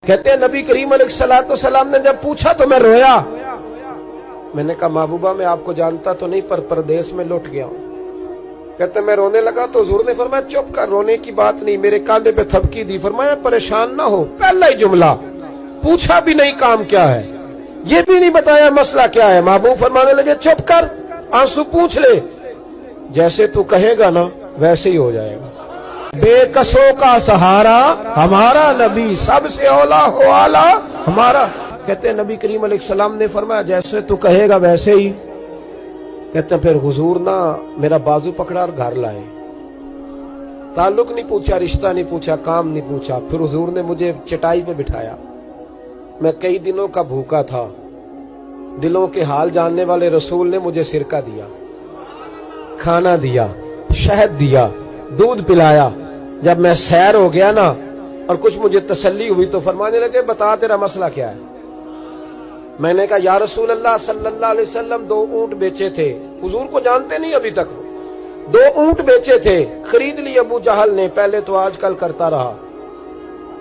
कहते हैं नबी करीम अलैहिस्सलाम ने जब पूछा तो मैं रोया। मैंने कहा महबूबा मैं आपको जानता तो नहीं पर परदेश में लौट गया हूं। कहते मैं रोने लगा तो हुजूर ने फरमाया चुप कर, रोने की बात नहीं। मेरे कांधे पे थपकी दी, फरमाया परेशान ना हो। पहला ही जुमला, पूछा भी नहीं काम क्या है, ये भी नहीं बताया मसला क्या है। महबूब फरमाने लगे चुप कर, आंसू पूछ ले, जैसे तू कहेगा ना वैसे ही हो जाएगा। बेकसों का सहारा हमारा नबी, सबसे औला हो आला हमारा। कहते हैं नबी करीम अलैहिस्सलाम ने फरमाया जैसे तू कहेगा वैसे ही। कहते हैं फिर हुजूर ना मेरा बाजू पकड़ा और घर लाए। ताल्लुक नहीं पूछा, रिश्ता नहीं पूछा, काम नहीं पूछा। फिर हुजूर ने मुझे चटाई पे बिठाया। मैं कई दिनों का भूखा था। दिलों के हाल जानने वाले रसूल ने मुझे सिरका दिया, खाना दिया, शहद दिया, दूध पिलाया। जब मैं सैर हो गया ना और कुछ मुझे तसल्ली हुई तो फरमाने लगे बता तेरा मसला क्या है। मैंने कहा या रसूल अल्लाह सल्लल्लाहु अलैहि वसल्लम 2 ऊंट बेचे थे। हुजूर को जानते नहीं अभी तक। 2 ऊंट बेचे थे, खरीद ली अबू जहल ने। पहले तो आजकल करता रहा,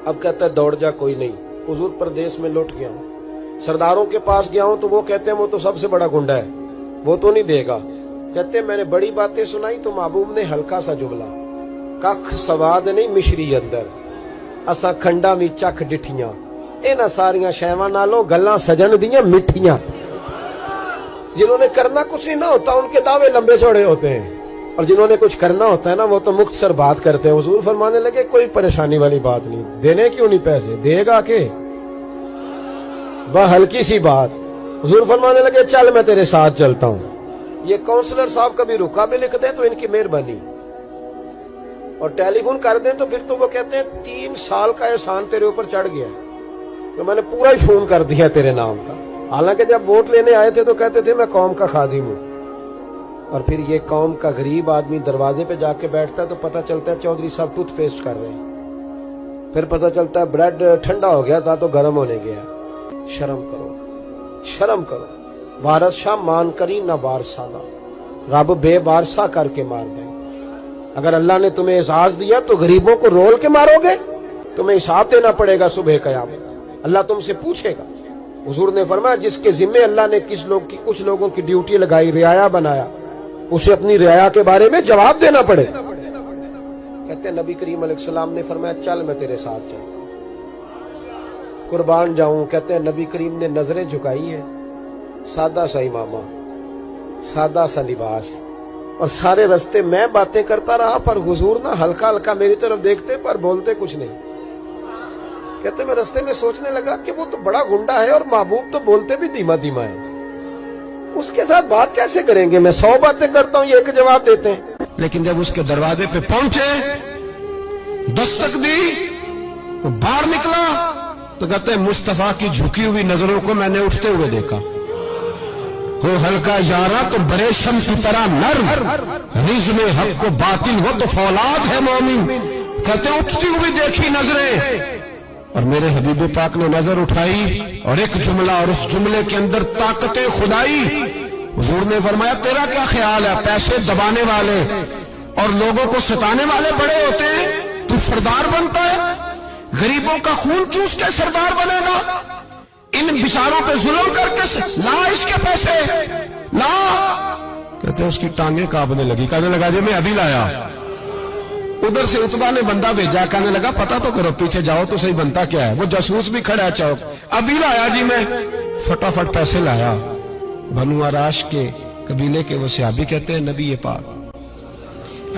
अब कहता है दौड़ जा, कोई नहीं। हुजूर प्रदेश में लौट गया हूं, सरदारों के पास गया हूं तो वो कहते हैं वो तो सबसे बड़ा गुंडा है, वो तो नहीं देगा। कहते हैं मैंने बड़ी बातें सुनाई तो महबूब ने हल्का सा जुमला, कख सवाद नहीं मिश्री अंदर, असा खंडा भी चख डिठियां, इन्हां सारियां शैवां नालों गल्लां सजन दियां मिठियां। जिन्होंने करना कुछ नहीं ना होता उनके दावे लंबे चौड़े होते हैं, और जिन्होंने कुछ करना होता है ना वो तो मुख्तसर बात करते हैं। हुजूर फरमाने लगे कोई परेशानी वाली बात नहीं, देने क्यों नहीं पैसे, देगा के वह हल्की सी बात। हुजूर फरमाने लगे चल मैं तेरे साथ चलता हूं। ये काउंसलर साहब कभी रुका भी लिख दें तो इनकी मेहरबानी, और टेलीफोन कर दें तो फिर तो वो कहते हैं 3 साल का एहसान तेरे ऊपर चढ़ गया, तो मैंने पूरा ही फोन कर दिया तेरे नाम का। हालांकि जब वोट लेने आए थे तो कहते थे मैं कौम का खादिम हूं, और फिर ये कौम का गरीब आदमी दरवाजे पे जाके बैठता है तो पता चलता है चौधरी साहब टूथपेस्ट कर रहे हैं, फिर पता चलता है ब्रेड ठंडा हो गया था तो गर्म होने गया। शर्म करो, शर्म करो। वारस शाह मान करी ना वारसाना, रब बेवारसा करके मार दे। अगर अल्लाह ने तुम्हें एजाज दिया तो गरीबों को रोल के मारोगे, तुम्हें हिसाब देना पड़ेगा सुबह कयामत, अल्लाह तुमसे पूछेगा। हुजूर ने फरमाया जिसके जिम्मे अल्लाह ने कुछ लोगों की ड्यूटी लगाई, रियाया बनाया, उसे अपनी रियाया के बारे में जवाब देना पड़े। कहते हैं नबी करीम अलैहिस्सलाम ने फरमाया चल मैं तेरे साथ चलता हूं, कुर्बान जाऊं। कहते हैं नबी करीम ने नजरें झुकाई हैं, सादा सा इमामा, सादा सा लिबास, और सारे रास्ते मैं बातें करता रहा पर हुजूर ना हल्का हल्का मेरी तरफ देखते पर बोलते कुछ नहीं। कहते मैं रास्ते में सोचने लगा कि वो तो बड़ा गुंडा है और महबूब तो बोलते भी धीमा धीमा है, उसके साथ बात कैसे करेंगे। मैं 100 बातें करता हूं, ये एक जवाब देते हैं। लेकिन जब उसके दरवाजे पे पहुंचे, दस्तक दी, वो बाहर निकला तो कहते हैं मुस्तफा की झुकी हुई नजरों को मैंने उठते हुए देखा। हो हल्का यारा तो बरेशम की तरह नर्म, रिज़्म हक को बातिल हो तो फौलाद है मोमिन। कहते उठती हुई देखी नजरें, और मेरे हबीब पाक ने नजर उठाई और एक जुमला, और उस जुमले के अंदर ताकत खुदाई। हुजूर ने फरमाया तेरा क्या ख्याल है, पैसे दबाने वाले और लोगों को सताने वाले बड़े होते हैं, तू सरदार बनता है, गरीबों का खून चूस के सरदार बनेगा। इन बिचारों पे जुल्म करके ला इसके पैसे ला। कहते उसकी टांगे कांपने लगी, कहने लगा जी मैं अभी लाया। उधर से उतबा ने बंदा भेजा, कहने लगा पता तो करो, पीछे जाओ तो सही बनता क्या है। वो जासूस भी खड़ा है चौक, अभी लाया जी मैं। फटाफट पैसे लाया। बनु आराश के कबीले के वो सहाबी कहते हैं नबी पाक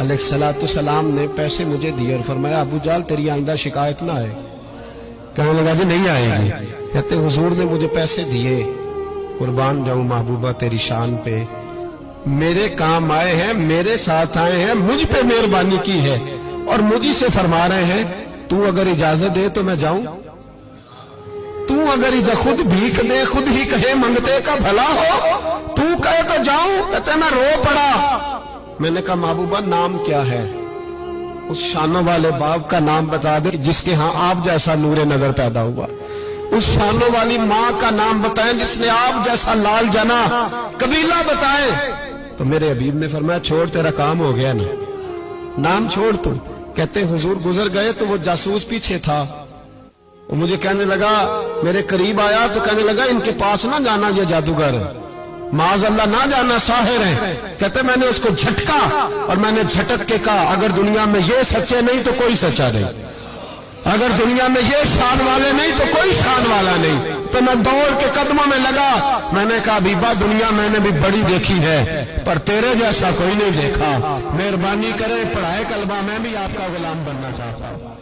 अलैहिस्सलाम ने पैसे मुझे दिए और फरमाया अबू जाल तेरी आइंदा शिकायत ना आए। कहने लगा जी नहीं आएगी। कहते हुजूर ने मुझे पैसे दिए, कुर्बान जाऊं महबूबा तेरी शान पे, मेरे काम आए हैं, मेरे साथ आए हैं, मुझ पे मेहरबानी की है, और मुझी से फरमा रहे हैं तू अगर इजाजत दे तो मैं जाऊं, तू अगर खुद भीख दे, खुद ही कहे मंगते का भला हो, तू कहे तो जाऊं। कहते मैं रो पड़ा। मैंने कहा महबूबा नाम क्या है। उस शानों वाले बाप का नाम बता दे जिसके यहाँ आप जैसा नूरे नजर पैदा हुआ। उस शानों वाली माँ का नाम बताएं जिसने आप जैसा लाल जना। कबीला बताएं। तो मेरे हबीब ने फरमाया छोड़ तेरा काम हो गया ना, नाम छोड़ तू। कहते हुजूर गुजर गए तो वो जासूस पीछे था, वो मुझे कहने लगा, मेरे करीब आया तो कहने लगा इनके पास ना जाना, ये जादूगर माज अल्लाह ना जाना, साहिर है। कहते मैंने उसको झटका और मैंने झटक के कहा, अगर दुनिया में ये सच्चे नहीं तो कोई सच्चा नहीं, अगर दुनिया में ये शान वाले नहीं तो कोई शान वाला नहीं। तो मैं दौड़ के कदमों में लगा, मैंने कहा बीबा दुनिया मैंने भी बड़ी देखी है पर तेरे जैसा कोई नहीं देखा, मेहरबानी करें पढ़ाए कलमा, मैं भी आपका गुलाम बनना चाहता हूं।